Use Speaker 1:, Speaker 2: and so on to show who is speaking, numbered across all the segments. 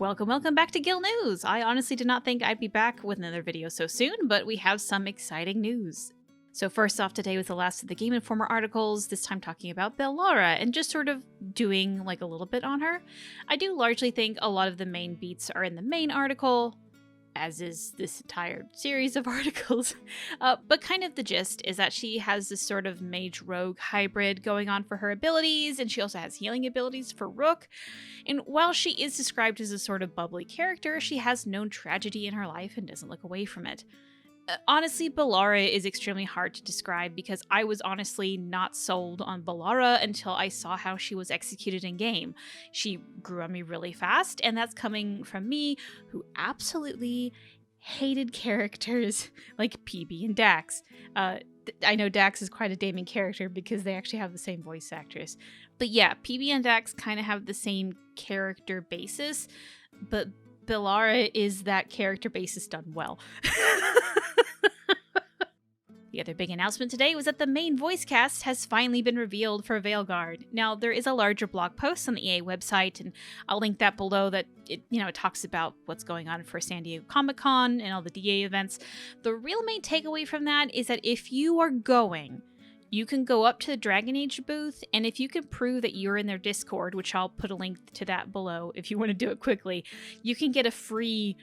Speaker 1: Welcome back to Guild News! I honestly did not think I'd be back with another video so soon, but we have some exciting news. So first off, today was the last of the GameInformer articles, this time talking about Bellara, and just sort of doing like a little bit on her. I do largely think a lot of the main beats are in the main article, as is this entire series of articles, but kind of the gist is that she has this sort of mage rogue hybrid going on for her abilities, and she also has healing abilities for Rook. And while she is described as a sort of bubbly character, she has known tragedy in her life and doesn't look away from it. Honestly, Bellara is extremely hard to describe because I was honestly not sold on Bellara until I saw how she was executed in game. She grew on me really fast, and that's coming from me, who absolutely hated characters like PB and Dax. I know Dax is quite a damning character because they actually have the same voice actress. But yeah, PB and Dax kind of have the same character basis, but Bellara is that character basis done well. The other big announcement today was that the main voice cast has finally been revealed for VEILGUARD. Now, there is a larger blog post on the EA website, and I'll link that below that it talks about what's going on for San Diego Comic-Con and all the DA events. The real main takeaway from that is that if you are going, you can go up to the Dragon Age booth, and if you can prove that you're in their Discord, which I'll put a link to that below if you want to do it quickly, you can get a free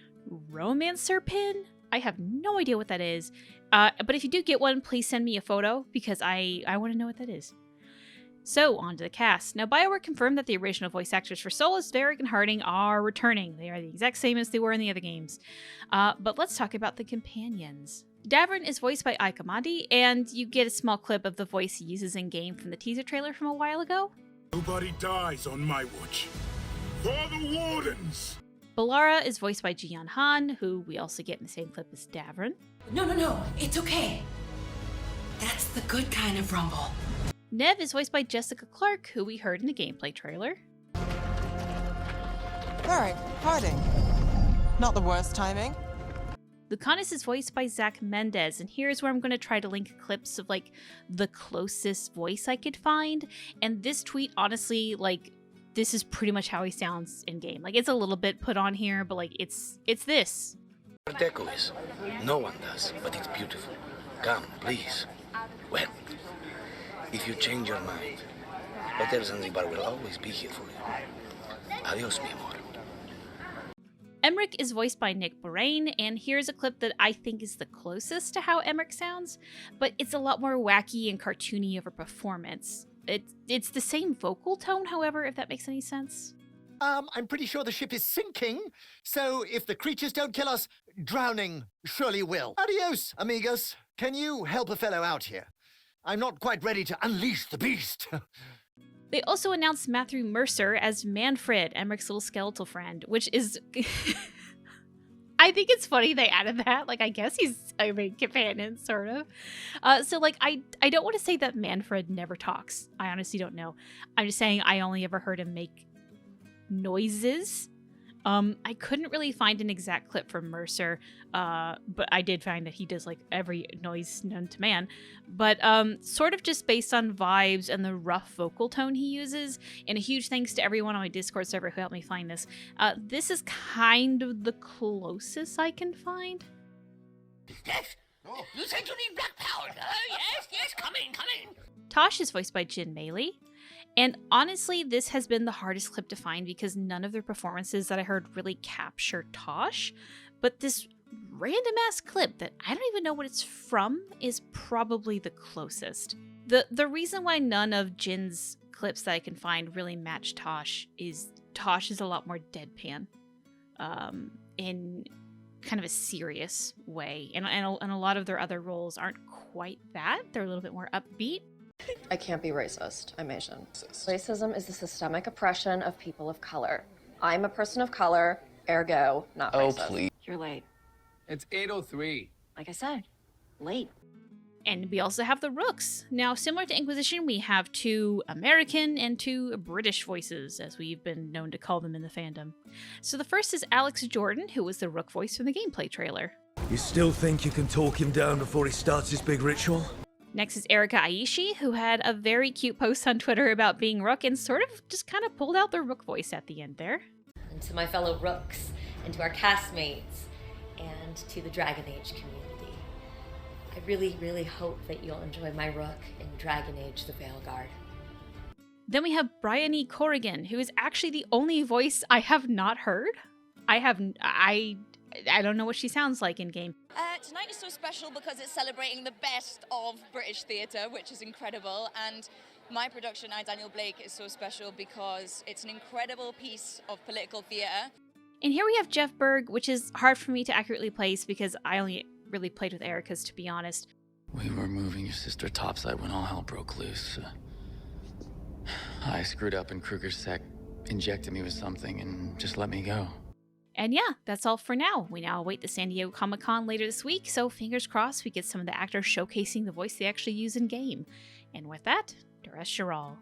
Speaker 1: Romancer pin. I have no idea what that is. But if you do get one, please send me a photo because I want to know what that is. So, on to the cast. Now, BioWare confirmed that the original voice actors for Solus, Varric, and Harding are returning. They are the exact same as they were in the other games. But let's talk about the companions. Davrin is voiced by Ike Amadi, and you get a small clip of the voice he uses in-game from the teaser trailer from a while ago.
Speaker 2: Nobody dies on my watch. For the Wardens!
Speaker 1: Bellara is voiced by Jian Han, who we also get in the same clip as Davrin.
Speaker 3: No, it's okay. That's the good kind of rumble.
Speaker 1: Nev is voiced by Jessica Clark, who we heard in the gameplay trailer.
Speaker 4: Alright, Harding. Not the worst timing.
Speaker 1: Lucanus is voiced by Zach Mendez, and here's where I'm going to try to link clips of like the closest voice I could find. And this tweet, honestly, like, this is pretty much how he sounds in game. Like, it's a little bit put on here, but like it's this.
Speaker 5: Deco is. No one does, but it's beautiful. Come, please. Well, if you change your mind, Hotel Zanzibar will always be here for you. Adios, mi amor.
Speaker 1: Emmerich is voiced by Nick Borain, and here's a clip that I think is the closest to how Emmerich sounds, but it's a lot more wacky and cartoony of a performance. It's the same vocal tone, however, if that makes any sense.
Speaker 6: I'm pretty sure the ship is sinking, so if the creatures don't kill us, drowning surely will. Adios, amigos. Can you help a fellow out here? I'm not quite ready to unleash the beast.
Speaker 1: They also announced Matthew Mercer as Manfred, Emmerich's little skeletal friend, which is... I think it's funny they added that. Like, I guess he's a main companion, sort of. So, like, I don't want to say that Manfred never talks. I honestly don't know. I'm just saying I only ever heard him make noises. I couldn't really find an exact clip from Mercer, but I did find that he does like every noise known to man. But sort of just based on vibes and the rough vocal tone he uses, and a huge thanks to everyone on my Discord server who helped me find this. This is kind of the closest I can find.
Speaker 3: Yes. Oh, you said you need black powder. Yes, come in.
Speaker 1: Tosh is voiced by Jin Meili. And honestly, this has been the hardest clip to find because none of their performances that I heard really capture Tosh. But this random ass clip that I don't even know what it's from is probably the closest. The reason why none of Jin's clips that I can find really match Tosh is a lot more deadpan. In kind of a serious way. And a lot of their other roles aren't quite that. They're a little bit more upbeat.
Speaker 7: I can't be racist. I'm Asian. Racism is the systemic oppression of people of color. I'm a person of color, ergo, not racist.
Speaker 5: Oh, please.
Speaker 7: You're late.
Speaker 8: It's 8:03.
Speaker 7: Like I said, late.
Speaker 1: And we also have the Rooks. Now, similar to Inquisition, we have 2 American and 2 British voices, as we've been known to call them in the fandom. So the first is Alex Jordan, who was the Rook voice from the gameplay trailer.
Speaker 9: You still think you can talk him down before he starts his big ritual?
Speaker 1: Next is Erika Aishi, who had a very cute post on Twitter about being Rook and sort of just kind of pulled out the Rook voice at the end there.
Speaker 10: and to my fellow Rooks, and to our castmates, and to the Dragon Age community. I really, really hope that you'll enjoy my Rook in Dragon Age the Veilguard.
Speaker 1: Then we have Bryony Corrigan, who is actually the only voice I have not heard. I don't know what she sounds like in game.
Speaker 11: Tonight is so special because it's celebrating the best of British theatre, which is incredible, and my production, I, Daniel Blake, is so special because it's an incredible piece of political theatre.
Speaker 1: And here we have Jeff Berg, which is hard for me to accurately place because I only really played with Erica's, to be honest.
Speaker 12: We were moving your sister topside when all hell broke loose. I screwed up and Kruger's sec injected me with something and just let me go.
Speaker 1: And yeah, that's all for now. We now await the San Diego Comic-Con later this week, so fingers crossed we get some of the actors showcasing the voice they actually use in game. And with that, the rest you're all.